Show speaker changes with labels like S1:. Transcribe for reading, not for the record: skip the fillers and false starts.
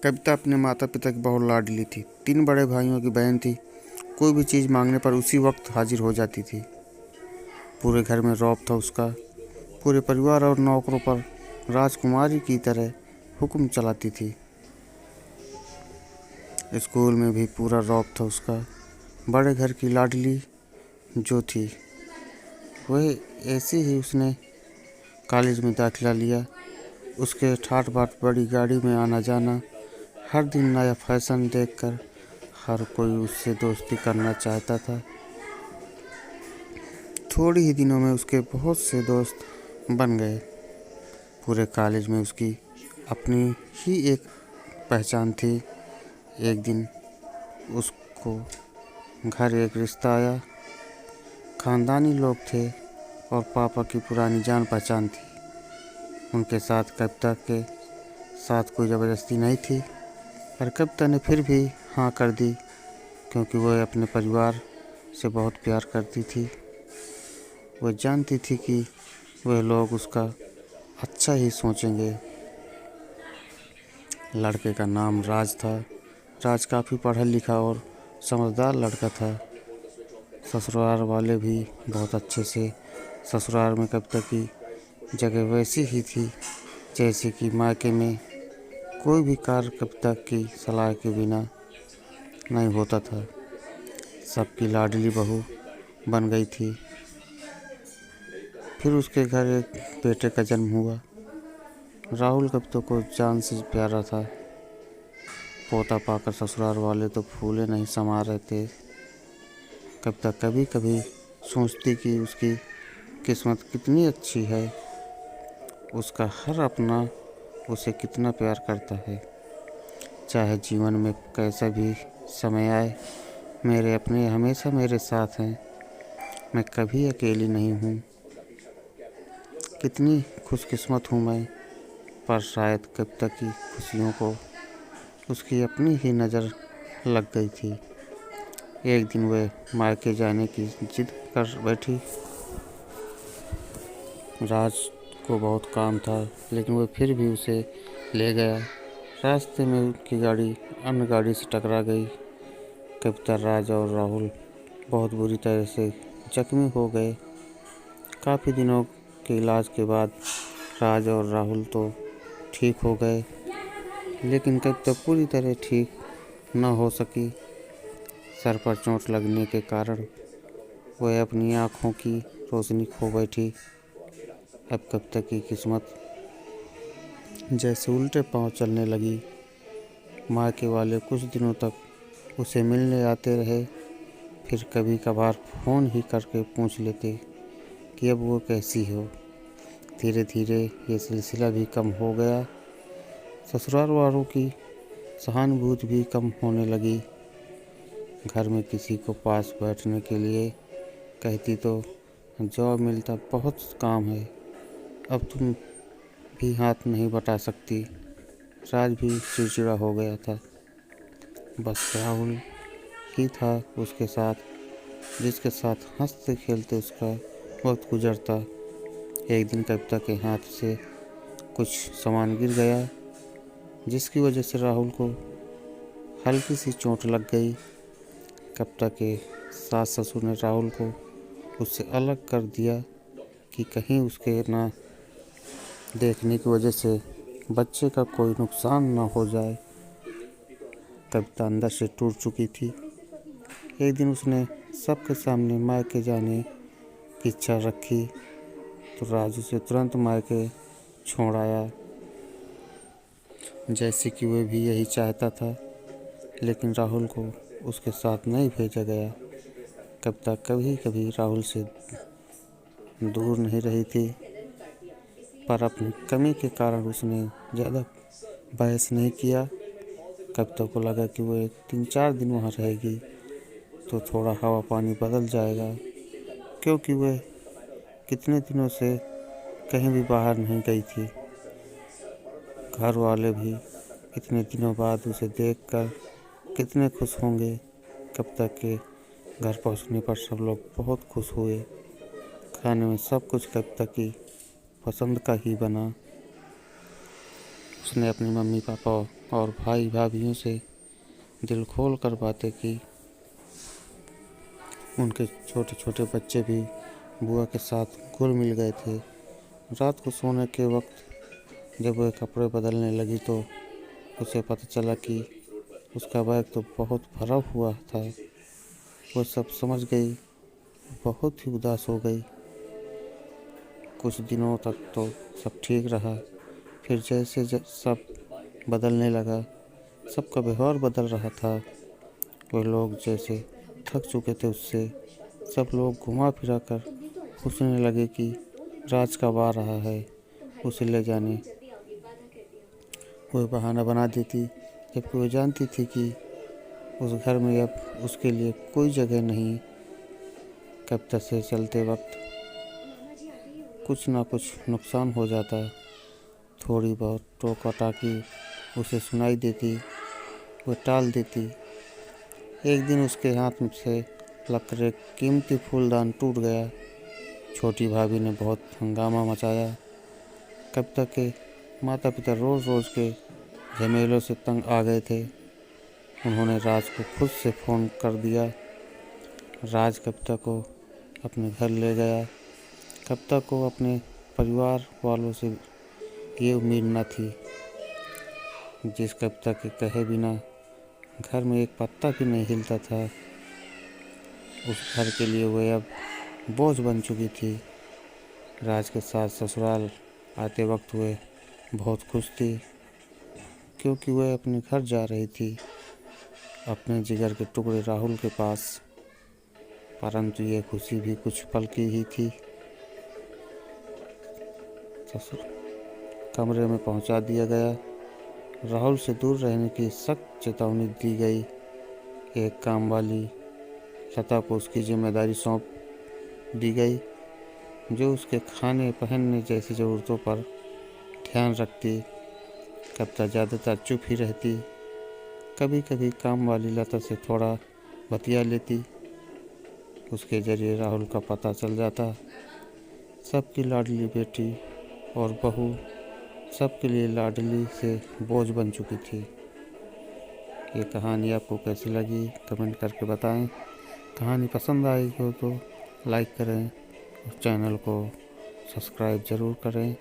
S1: कविता अपने माता पिता की बहुत लाडली थी। 3 बड़े भाइयों की बहन थी। कोई भी चीज़ मांगने पर उसी वक्त हाजिर हो जाती थी। पूरे घर में रौब था उसका। पूरे परिवार और नौकरों पर राजकुमारी की तरह हुक्म चलाती थी। स्कूल में भी पूरा रौब था उसका। बड़े घर की लाडली जो थी वह ऐसे ही उसने कॉलेज में दाखिला लिया। उसके ठाट बाट बड़ी गाड़ी में आना जाना, हर दिन नया फैशन देखकर हर कोई उससे दोस्ती करना चाहता था। थोड़े ही दिनों में उसके बहुत से दोस्त बन गए। पूरे कॉलेज में उसकी अपनी ही एक पहचान थी। एक दिन उसको घर एक रिश्ता आया। खानदानी लोग थे और पापा की पुरानी जान पहचान थी। उनके साथ कविता के साथ कोई ज़बरदस्ती नहीं थी, पर कविता ने फिर भी हाँ कर दी, क्योंकि वह अपने परिवार से बहुत प्यार करती थी। वह जानती थी कि वह लोग उसका अच्छा ही सोचेंगे। लड़के का नाम राज था। राज काफ़ी पढ़ा लिखा और समझदार लड़का था। ससुराल वाले भी बहुत अच्छे से। ससुराल में कविता की जगह वैसी ही थी जैसे कि मायके में कोई भी कार्य कविता की सलाह के बिना नहीं होता था। सबकी लाडली बहू बन गई थी। फिर उसके घर एक बेटे का जन्म हुआ। राहुल कविता को जान से प्यारा था। पोता पाकर ससुराल वाले तो फूले नहीं समा रहे थे। कविता कभी कभी सोचती कि उसकी किस्मत कितनी अच्छी है। उसका हर अपना उसे कितना प्यार करता है। चाहे जीवन में कैसा भी समय आए, मेरे अपने हमेशा मेरे साथ हैं। मैं कभी अकेली नहीं हूँ। कितनी खुशकिस्मत हूँ मैं। पर शायद कविता की खुशियों को उसकी अपनी ही नज़र लग गई थी। एक दिन वह मायके जाने की जिद कर बैठी। राज को बहुत काम था, लेकिन वह फिर भी उसे ले गया। रास्ते में उनकी गाड़ी अन्य गाड़ी से टकरा गई। कविता, राज और राहुल बहुत बुरी तरह से जख्मी हो गए। काफ़ी दिनों के इलाज के बाद राज और राहुल तो ठीक हो गए, लेकिन कविता पूरी तरह ठीक न हो सकी। सर पर चोट लगने के कारण वह अपनी आँखों की रोशनी खो बैठी। अब कविता की किस्मत जैसे उल्टे पांव चलने लगी। मायके वाले कुछ दिनों तक उसे मिलने आते रहे, फिर कभी कभार फ़ोन ही करके पूछ लेते कि अब वो कैसी हो। धीरे धीरे ये सिलसिला भी कम हो गया। ससुराल वालों की सहानुभूति भी कम होने लगी। घर में किसी को पास बैठने के लिए कहती तो जॉब मिलता, बहुत काम है, अब तुम भी हाथ नहीं बटा सकती। राज भी चिड़चिड़ा हो गया था। बस राहुल ही था उसके साथ, जिसके साथ हंसते खेलते उसका वक्त गुजरता। एक दिन कविता के हाथ से कुछ सामान गिर गया, जिसकी वजह से राहुल को हल्की सी चोट लग गई। कविता के सास ससुर ने राहुल को उससे अलग कर दिया कि कहीं उसके ना देखने की वजह से बच्चे का कोई नुकसान न हो जाए। कविता अंदर से टूट चुकी थी। एक दिन उसने सबके सामने मायके जाने की इच्छा रखी, तो राजू से तुरंत मायके छोड़ आया, जैसे कि वह भी यही चाहता था। लेकिन राहुल को उसके साथ नहीं भेजा गया। कविता कभी कभी राहुल से दूर नहीं रही थी, पर अपनी कमी के कारण उसने ज़्यादा बहस नहीं किया। कविता को लगा कि वह 3-4 दिन वहाँ रहेगी तो थोड़ा हवा पानी बदल जाएगा, क्योंकि वह कितने दिनों से कहीं भी बाहर नहीं गई थी। घर वाले भी इतने दिनों बाद उसे देखकर कितने खुश होंगे। कविता के घर पहुंचने पर सब लोग बहुत खुश हुए। खाने में सब कुछ कविता की पसंद का ही बना। उसने अपनी मम्मी पापा और भाई भाभीयों से दिल खोल कर बातें की। उनके छोटे छोटे बच्चे भी बुआ के साथ घुल मिल गए थे। रात को सोने के वक्त जब वह कपड़े बदलने लगी तो उसे पता चला कि उसका बैग तो बहुत भरा हुआ था। वह सब समझ गई, बहुत ही उदास हो गई। कुछ दिनों तक तो सब ठीक रहा, फिर जैसे सब बदलने लगा, सबका व्यवहार बदल रहा था। वे लोग जैसे थक चुके थे उससे, सब लोग घुमा फिरा कर पूछने लगे कि राज कब आ रहा है उसे ले जाने। वह बहाना बना देती, जबकि वह जानती थी कि उस घर में अब उसके लिए कोई जगह नहीं। कविता से चलते वक्त कुछ ना कुछ नुकसान हो जाता। थोड़ी बहुत टोका टाकी उसे सुनाई देती, वह टाल देती। एक दिन उसके हाथ से लगकर एक कीमती फूलदान टूट गया। छोटी भाभी ने बहुत हंगामा मचाया। कविता के माता पिता रोज़ रोज़ के झमेलों से तंग आ गए थे। उन्होंने राज को खुद से फ़ोन कर दिया। राज कविता को अपने घर ले गया। कविता को अपने परिवार वालों से ये उम्मीद न थी। जिस कविता के कहे बिना घर में एक पत्ता भी नहीं हिलता था, उस घर के लिए वह अब बोझ बन चुकी थी। राज के साथ ससुराल आते वक्त वह बहुत खुश थी, क्योंकि वह अपने घर जा रही थी, अपने जिगर के टुकड़े राहुल के पास। परंतु यह खुशी भी कुछ पल की ही थी। ससुर कमरे में पहुंचा दिया गया। राहुल से दूर रहने की सख्त चेतावनी दी गई। एक काम वाली लता को उसकी जिम्मेदारी सौंप दी गई, जो उसके खाने पहनने जैसी ज़रूरतों पर ध्यान रखती। कविता ज़्यादातर चुप ही रहती। कभी कभी काम वाली लता से थोड़ा बतिया लेती। उसके जरिए राहुल का पता चल जाता। सबकी लाडली बेटी और बहू सबके लिए लाडली से बोझ बन चुकी थी। ये कहानी आपको कैसी लगी कमेंट करके बताएं। कहानी पसंद आई हो तो लाइक करें और चैनल को सब्सक्राइब ज़रूर करें।